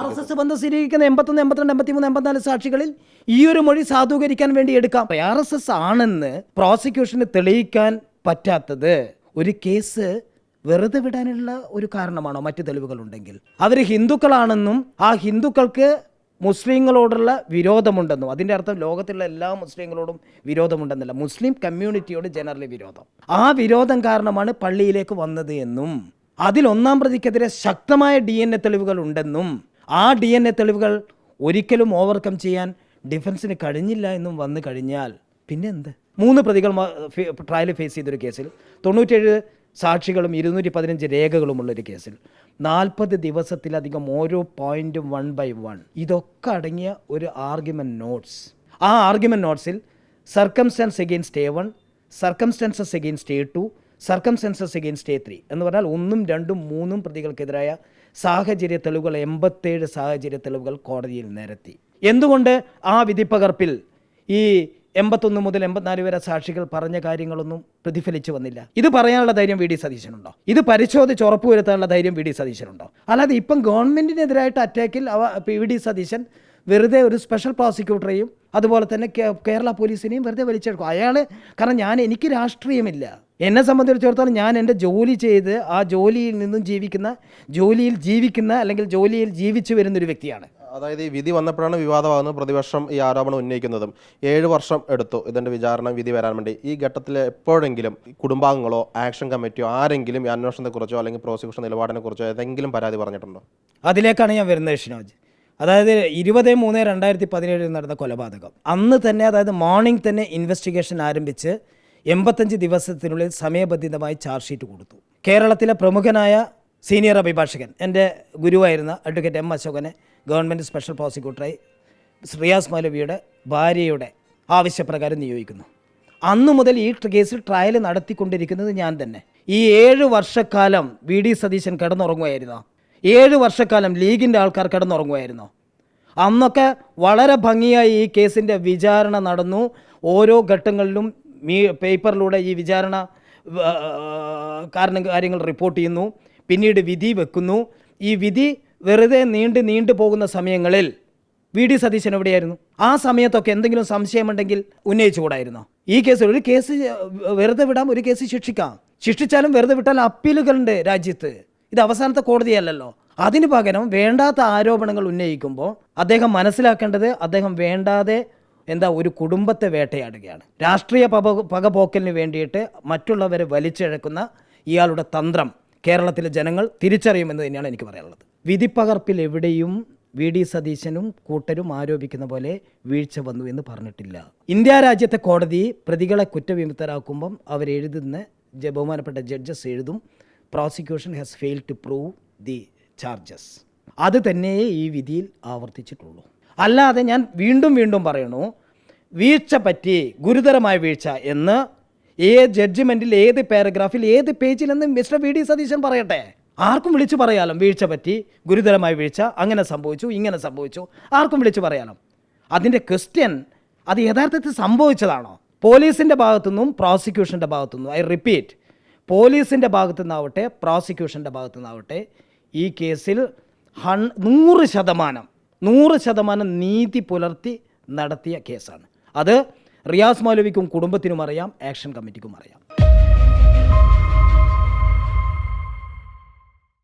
RSS ബന്ധം സ്ഥിരീകരിക്കുന്ന 81, 82, 83, 84 സാക്ഷികളിൽ ഈ ഒരു മൊഴി സാധൂകരിക്കാൻ വേണ്ടി എടുക്കാം. RSS ആണെന്ന് പ്രോസിക്യൂഷന് തെളിയിക്കാൻ പറ്റാത്തത് ഒരു കേസ് വെറുതെ വിടാനുള്ള ഒരു കാരണമാണോ? മറ്റു തെളിവുകളുണ്ടെങ്കിൽ അവർ ഹിന്ദുക്കളാണെന്നും ആ ഹിന്ദുക്കൾക്ക് മുസ്ലിങ്ങളോടുള്ള വിരോധമുണ്ടെന്നും, അതിൻ്റെ അർത്ഥം ലോകത്തിലുള്ള എല്ലാ മുസ്ലിങ്ങളോടും വിരോധമുണ്ടെന്നല്ല, മുസ്ലിം കമ്മ്യൂണിറ്റിയോട് ജനറലി വിരോധം, ആ വിരോധം കാരണമാണ് പള്ളിയിലേക്ക് വന്നത് എന്നും അതിൽ ഒന്നാം പ്രതിക്കെതിരെ ശക്തമായ DNA തെളിവുകൾ ഉണ്ടെന്നും ആ DNA തെളിവുകൾ ഒരിക്കലും ഓവർകം ചെയ്യാൻ ഡിഫൻസിന് കഴിഞ്ഞില്ല എന്നും വന്നു കഴിഞ്ഞാൽ പിന്നെ എന്ത്? 3 പ്രതികൾ ട്രയൽ ഫേസ് ചെയ്തൊരു കേസിൽ 97 സാക്ഷികളും 215 രേഖകളുമുള്ളൊരു കേസിൽ 40 ദിവസത്തിലധികം ഓരോ പോയിന്റും 1 by 1 ഇതൊക്കെ അടങ്ങിയ ഒരു ആർഗ്യുമെൻറ്റ് നോട്ട്സ്, ആ ആർഗ്യുമെൻറ്റ് നോട്ട്സിൽ circumstances against A1, circumstances against A2, circumstances against A3 എന്ന് പറഞ്ഞാൽ 1, 2, 3 പ്രതികൾക്കെതിരായ സാഹചര്യ തെളിവുകൾ 87 സാഹചര്യ തെളിവുകൾ കോടതിയിൽ നിരത്തി. എന്തുകൊണ്ട് ആ വിധിപ്പകർപ്പിൽ ഈ 81 മുതൽ 84 വരെ സാക്ഷികൾ പറഞ്ഞ കാര്യങ്ങളൊന്നും പ്രതിഫലിച്ചു വന്നില്ല? ഇത് പറയാനുള്ള ധൈര്യം വി ഡി സതീശനുണ്ടോ? ഇത് പരിശോധിച്ച് ഉറപ്പുവരുത്താനുള്ള ധൈര്യം വി ഡി സതീശനുണ്ടോ? അല്ലാതെ ഇപ്പം ഗവൺമെൻറ്റിനെതിരായിട്ട് അറ്റാക്കിൽ വി ഡി സതീശൻ വെറുതെ ഒരു സ്പെഷ്യൽ പ്രോസിക്യൂട്ടറെയും അതുപോലെ തന്നെ കേരള പോലീസിനെയും വെറുതെ വലിച്ചെടുക്കും. കാരണം എനിക്ക് രാഷ്ട്രീയമില്ല, എന്നെ സംബന്ധിച്ചിടത്തോളം ഞാൻ എൻ്റെ ജോലി ചെയ്ത് ആ ജോലിയിൽ നിന്നും ജീവിക്കുന്ന അല്ലെങ്കിൽ ജോലിയിൽ ജീവിച്ചു വരുന്നൊരു വ്യക്തിയാണ്. അതായത് ഈ വിധി വന്നപ്പോഴാണ് വിവാദമാകുന്നത്, പ്രതിപക്ഷം ഈ ആരോപണം ഉന്നയിക്കുന്നതും. 7 വർഷം എടുത്തു ഇതിൻ്റെ വിചാരണ വിധി വരാൻ വേണ്ടി. ഈ ഘട്ടത്തിൽ എപ്പോഴെങ്കിലും കുടുംബാംഗങ്ങളോ ആക്ഷൻ കമ്മിറ്റിയോ ആരെങ്കിലും ഈ അന്വേഷണത്തെക്കുറിച്ചോ അല്ലെങ്കിൽ പ്രോസിക്യൂഷൻ നിലപാടിനെക്കുറിച്ചോ ഏതെങ്കിലും പരാതി പറഞ്ഞിട്ടുണ്ടോ? അതിലേക്കാണ് ഞാൻ വരുന്നത് ഷിനോജ്. അതായത് 20/3/2017 നടന്ന കൊലപാതകം അന്ന് തന്നെ, അതായത് മോർണിംഗ് തന്നെ ഇൻവെസ്റ്റിഗേഷൻ ആരംഭിച്ച് 85 ദിവസത്തിനുള്ളിൽ സമയബന്ധിതമായി ചാർജ് ഷീറ്റ് കൊടുത്തു. കേരളത്തിലെ പ്രമുഖനായ സീനിയർ അഭിഭാഷകൻ, എൻ്റെ ഗുരുവായിരുന്ന അഡ്വക്കേറ്റ് M. അശോകനെ ഗവൺമെൻറ് സ്പെഷ്യൽ പ്രോസിക്യൂട്ടറായി റിയാസ് മൗലവിയുടെ ഭാര്യയുടെ ആവശ്യപ്രകാരം നിയോഗിക്കുന്നു. അന്നു മുതൽ ഈ കേസിൽ ട്രയൽ നടത്തിക്കൊണ്ടിരിക്കുന്നത് ഞാൻ തന്നെ. ഈ 7 വർഷക്കാലം വി ഡി സതീശൻ കിടന്നുറങ്ങുമായിരുന്നോ? 7 വർഷക്കാലം ലീഗിൻ്റെ ആൾക്കാർ കിടന്നുറങ്ങുമായിരുന്നോ? അന്നൊക്കെ വളരെ ഭംഗിയായി ഈ കേസിൻ്റെ വിചാരണ നടന്നു. ഓരോ ഘട്ടങ്ങളിലും പേപ്പറിലൂടെ ഈ വിചാരണ കാര്യങ്ങൾ റിപ്പോർട്ട് ചെയ്യുന്നു, പിന്നീട് വിധി വെക്കുന്നു. ഈ വിധി വെറുതെ നീണ്ടു പോകുന്ന സമയങ്ങളിൽ വി ഡി സതീശൻ എവിടെയായിരുന്നു? ആ സമയത്തൊക്കെ എന്തെങ്കിലും സംശയമുണ്ടെങ്കിൽ ഉന്നയിച്ചുകൂടായിരുന്നോ? ഈ കേസിൽ ഒരു കേസ് വെറുതെ വിടാം, ഒരു കേസ് ശിക്ഷിക്കാം. ശിക്ഷിച്ചാലും വെറുതെ വിട്ടാൽ അപ്പീലുകളുണ്ട് രാജ്യത്ത്. ഇത് അവസാനത്തെ കോടതിയല്ലല്ലോ. അതിന് പകരം വേണ്ടാത്ത ആരോപണങ്ങൾ ഉന്നയിക്കുമ്പോൾ അദ്ദേഹം മനസ്സിലാക്കേണ്ടത്, അദ്ദേഹം വേണ്ടാതെ ഒരു കുടുംബത്തെ വേട്ടയാടുകയാണ്. രാഷ്ട്രീയ പകപോക്കലിന് വേണ്ടിയിട്ട് മറ്റുള്ളവരെ വലിച്ചിഴക്കുന്ന ഇയാളുടെ തന്ത്രം കേരളത്തിലെ ജനങ്ങൾ തിരിച്ചറിയുമെന്ന് തന്നെയാണ് എനിക്ക് പറയാനുള്ളത്. വിധിപ്പകർപ്പിൽ എവിടെയും വി ഡി സതീശനും കൂട്ടരും ആരോപിക്കുന്ന പോലെ വീഴ്ച വന്നു എന്ന് പറഞ്ഞിട്ടില്ല. ഇന്ത്യ രാജ്യത്തെ കോടതി പ്രതികളെ കുറ്റവിമുക്തരാക്കുമ്പം അവരെഴുതുന്ന ബഹുമാനപ്പെട്ട ജഡ്ജസ് എഴുതും, prosecution has failed to prove the charges. അത് തന്നെയേ ഈ വിധിയിൽ ആവർത്തിച്ചിട്ടുള്ളൂ. അല്ലാതെ ഞാൻ വീണ്ടും പറയണു, വീഴ്ച പറ്റി, ഗുരുതരമായ വീഴ്ച എന്ന് ജഡ്ജ്മെൻറ്റിൽ ഏത് പാരഗ്രാഫിൽ ഏത് പേജിലെന്ന് മിസ്റ്റർ വി ഡി സതീശൻ പറയട്ടെ. ആർക്കും വിളിച്ചു പറയാലോ വീഴ്ച പറ്റി, ഗുരുതരമായ വീഴ്ച, അങ്ങനെ സംഭവിച്ചു, ഇങ്ങനെ സംഭവിച്ചു, ആർക്കും വിളിച്ചു പറയാലോ. അതിൻ്റെ ക്വസ്റ്റ്യൻ അത് യഥാർത്ഥത്തിൽ സംഭവിച്ചതാണോ? പോലീസിൻ്റെ ഭാഗത്തുനിന്നും പ്രോസിക്യൂഷൻ്റെ ഭാഗത്തുനിന്നും, ഐ റിപ്പീറ്റ്, പോലീസിൻ്റെ ഭാഗത്തുനിന്നാവട്ടെ പ്രോസിക്യൂഷൻ്റെ ഭാഗത്തുനിന്നാവട്ടെ, ഈ കേസിൽ 100% നീതി പുലർത്തി നടത്തിയ കേസാണ്. അത് റിയാസ് മൗലവിക്കും കുടുംബത്തിനും അറിയാം, ആക്ഷൻ കമ്മിറ്റിക്കും അറിയാം.